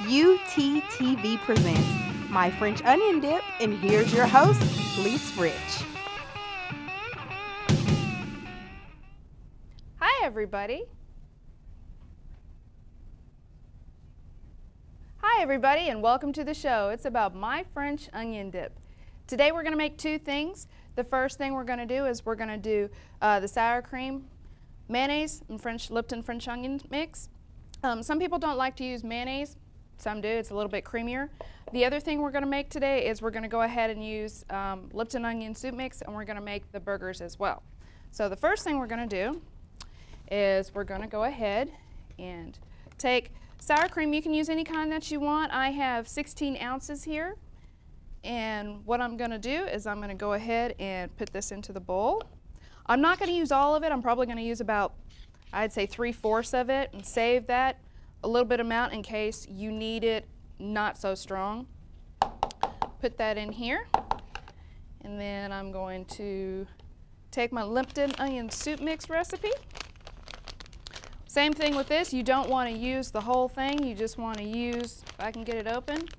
UTTV presents My French Onion Dip, and here's your host, Lise Rich. Hi everybody. Hi everybody and welcome to the show. It's about My French Onion Dip. Today we're going to make two things. The first thing we're going to do is we're going to do the sour cream, mayonnaise, and Lipton French onion mix. Some people don't like to use mayonnaise. Some do. It's a little bit creamier. The other thing we're going to make today is we're going to go ahead and use Lipton onion soup mix, and we're going to make the burgers as well. So the first thing we're going to do is we're going to go ahead and take sour cream. You can use any kind that you want. I have 16 ounces here. And what I'm going to do is I'm going to go ahead and put this into the bowl. I'm not going to use all of it. I'm probably going to use about, I'd say 3/4 of it and save that a little bit amount in case you need it not so strong. Put that in here. And then I'm going to take my Lipton onion soup mix recipe. Same thing with this. You don't want to use the whole thing. You just want to use, if I can get it open,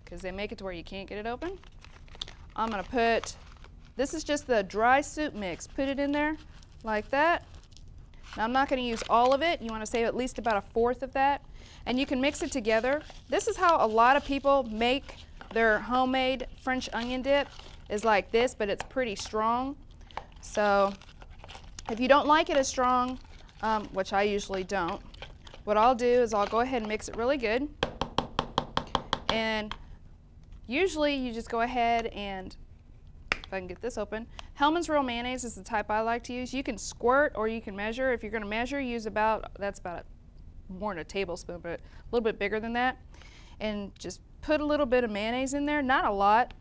because they make it to where you can't get it open. I'm going to put, this is just the dry soup mix. Put it in there like that. Now I'm not going to use all of it. You want to save at least about 1/4 of that. And you can mix it together. This is how a lot of people make their homemade French onion dip, is like this, but it's pretty strong. So if you don't like it as strong, which I usually don't, what I'll do is I'll go ahead and mix it really good. And usually you just go ahead and, if I can get this open, Hellmann's Real Mayonnaise is the type I like to use. You can squirt or you can measure. If you're going to measure, use about, that's about more than a tablespoon, but a little bit bigger than that. And just put a little bit of mayonnaise in there, not a lot.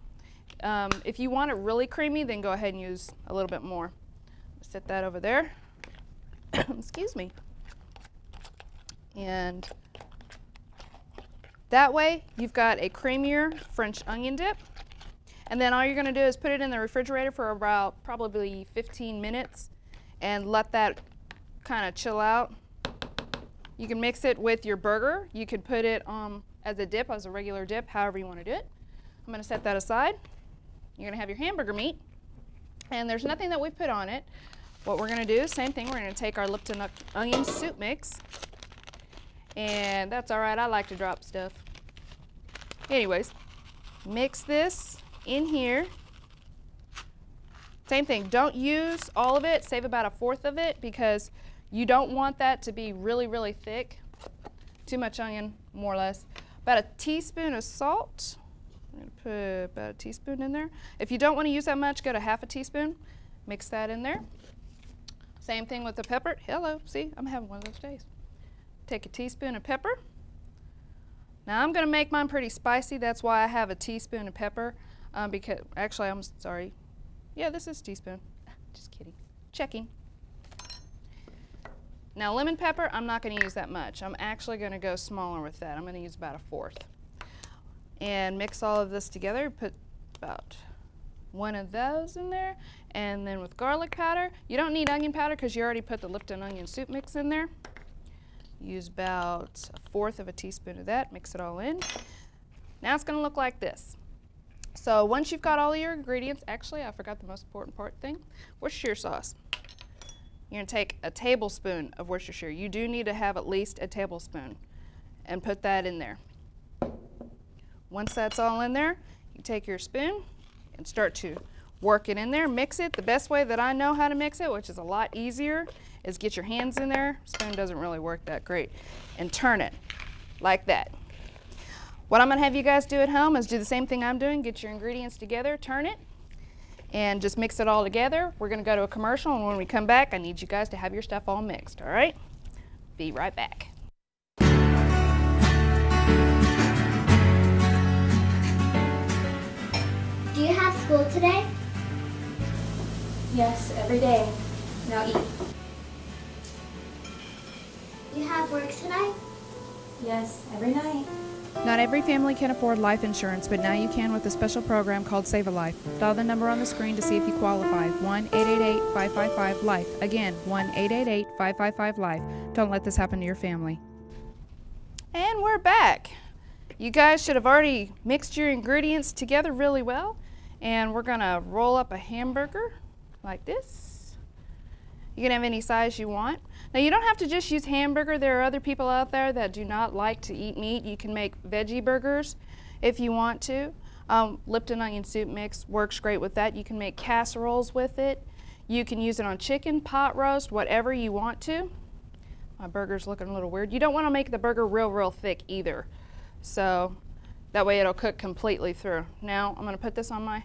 If you want it really creamy, then go ahead and use a little bit more. Set that over there. Excuse me. And that way you've got a creamier French onion dip. And then all you're going to do is put it in the refrigerator for about probably 15 minutes and let that kind of chill out. You can mix it with your burger. You could put it as a dip, as a regular dip, however you want to do it. I'm going to set that aside. You're going to have your hamburger meat. And there's nothing that we put on it. What we're going to do, same thing, we're going to take our Lipton onion soup mix. And that's all right, I like to drop stuff. Anyways, mix this in here. Same thing, don't use all of it, save about 1/4 of it because you don't want that to be really, really thick. Too much onion, more or less. About a teaspoon of salt. I'm going to put about a teaspoon in there. If you don't want to use that much, go to 1/2 teaspoon. Mix that in there. Same thing with the pepper. Hello, see, I'm having one of those days. Take a teaspoon of pepper. Now I'm going to make mine pretty spicy. That's why I have a teaspoon of pepper. Because, actually, I'm sorry. Yeah, this is a teaspoon. Just kidding. Checking. Now lemon pepper, I'm not going to use that much. I'm actually going to go smaller with that. I'm going to use about 1/4. And mix all of this together. Put about one of those in there. And then with garlic powder, you don't need onion powder because you already put the Lipton onion soup mix in there. Use about 1/4 of a teaspoon of that. Mix it all in. Now it's going to look like this. So once you've got all your ingredients, actually I forgot the most important thing, Worcestershire sauce. You're going to take a tablespoon of Worcestershire. You do need to have at least a tablespoon and put that in there. Once that's all in there, you take your spoon and start to work it in there, mix it. The best way that I know how to mix it, which is a lot easier, is get your hands in there. Spoon doesn't really work that great. And turn it like that. What I'm going to have you guys do at home is do the same thing I'm doing. Get your ingredients together, turn it, and just mix it all together. We're going to go to a commercial, and when we come back, I need you guys to have your stuff all mixed, all right? Be right back. Do you have school today? Yes, every day. Now eat. You have work tonight? Yes, every night. Not every family can afford life insurance, but now you can with a special program called Save a Life. Dial the number on the screen to see if you qualify. 1-888-555-LIFE. Again, 1-888-555-LIFE. Don't let this happen to your family. And we're back. You guys should have already mixed your ingredients together really well. And we're gonna roll up a hamburger like this. You can have any size you want. Now you don't have to just use hamburger. There are other people out there that do not like to eat meat. You can make veggie burgers if you want to. Lipton onion soup mix works great with that. You can make casseroles with it. You can use it on chicken, pot roast, whatever you want to. My burger's looking a little weird. You don't want to make the burger real thick either. So that way it'll cook completely through. Now I'm going to put this on my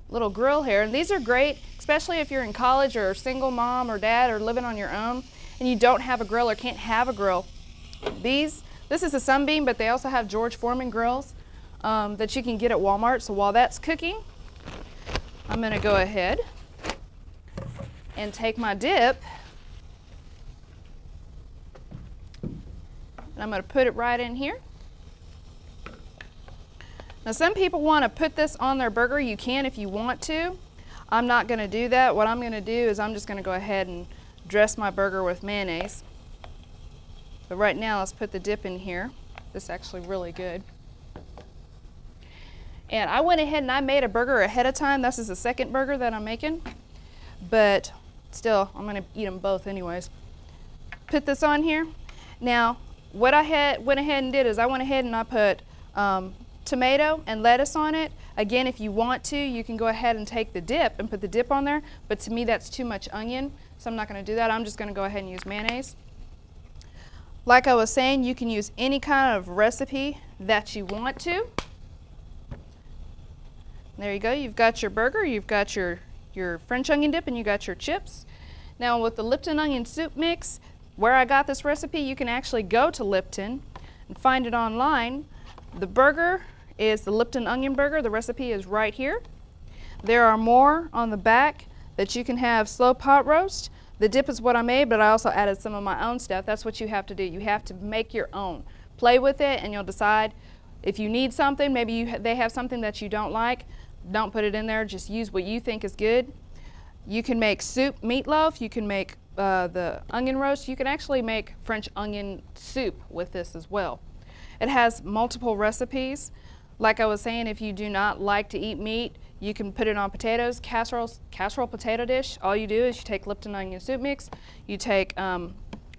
little grill here. And these are great, especially if you're in college or a single mom or dad or living on your own and you don't have a grill or can't have a grill. This is a Sunbeam, but they also have George Foreman grills that you can get at Walmart. So while that's cooking, I'm going to go ahead and take my dip. And I'm going to put it right in here. Now some people want to put this on their burger. You can if you want to. I'm not going to do that. What I'm going to do is I'm just going to go ahead and dress my burger with mayonnaise. But right now let's put the dip in here. This is actually really good. And I went ahead and I made a burger ahead of time. This is the second burger that I'm making. But still, I'm going to eat them both anyways. Put this on here. Now, what I went ahead and did is I went ahead and I put tomato and lettuce on it. Again, if you want to, you can go ahead and take the dip and put the dip on there. But to me, that's too much onion, so I'm not going to do that. I'm just going to go ahead and use mayonnaise. Like I was saying, you can use any kind of recipe that you want to. There you go. You've got your burger, you've got your French onion dip, and you got your chips. Now with the Lipton onion soup mix, where I got this recipe, you can actually go to Lipton and find it online. The burger is the Lipton onion burger. The recipe is right here. There are more on the back that you can have slow pot roast. The dip is what I made, but I also added some of my own stuff. That's what you have to do. You have to make your own. Play with it and you'll decide if you need something. Maybe they have something that you don't like. Don't put it in there. Just use what you think is good. You can make soup meatloaf. You can make the onion roast. You can actually make French onion soup with this as well. It has multiple recipes. Like I was saying, if you do not like to eat meat, you can put it on potatoes, casserole potato dish. All you do is you take Lipton onion soup mix, you take,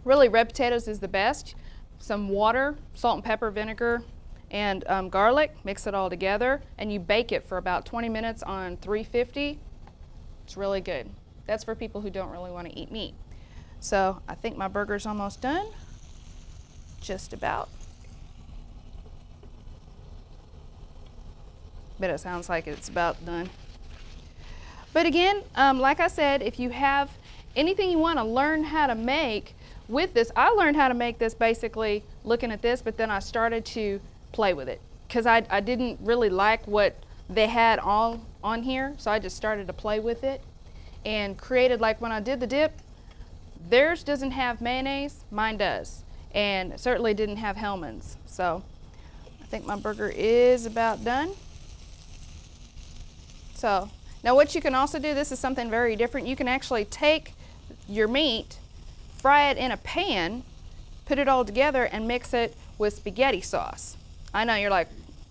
really red potatoes is the best, some water, salt and pepper, vinegar, and garlic, mix it all together, and you bake it for about 20 minutes on 350. It's really good. That's for people who don't really want to eat meat. So I think my burger's almost done, just about. But it sounds like it's about done. But again, like I said, if you have anything you want to learn how to make with this, I learned how to make this basically looking at this, but then I started to play with it because I didn't really like what they had all on here, so I just started to play with it and created, like when I did the dip, theirs doesn't have mayonnaise, mine does, and it certainly didn't have Hellmann's. So I think my burger is about done. So now what you can also do, this is something very different. You can actually take your meat, fry it in a pan, put it all together and mix it with spaghetti sauce. I know you're like,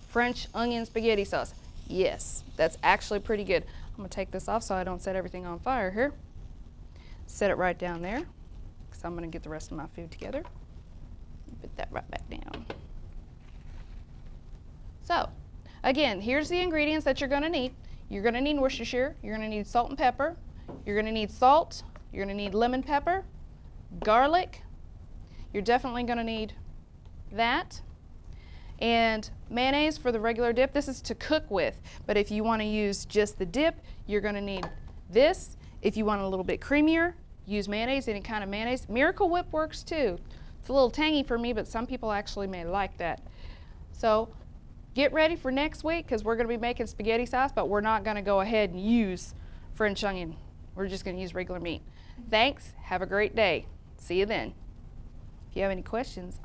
French onion spaghetti sauce. Yes, that's actually pretty good. I'm gonna take this off so I don't set everything on fire here. Set it right down there because I'm gonna get the rest of my food together. Put that right back down. So again, here's the ingredients that you're gonna need. You're going to need Worcestershire, you're going to need salt and pepper, you're going to need salt, you're going to need lemon pepper, garlic, you're definitely going to need that, and mayonnaise for the regular dip. This is to cook with, but if you want to use just the dip, you're going to need this. If you want a little bit creamier, use mayonnaise, any kind of mayonnaise. Miracle Whip works too. It's a little tangy for me, but some people actually may like that. So get ready for next week because we're going to be making spaghetti sauce, but we're not going to go ahead and use French onion. We're just going to use regular meat. Thanks. Have a great day. See you then. If you have any questions,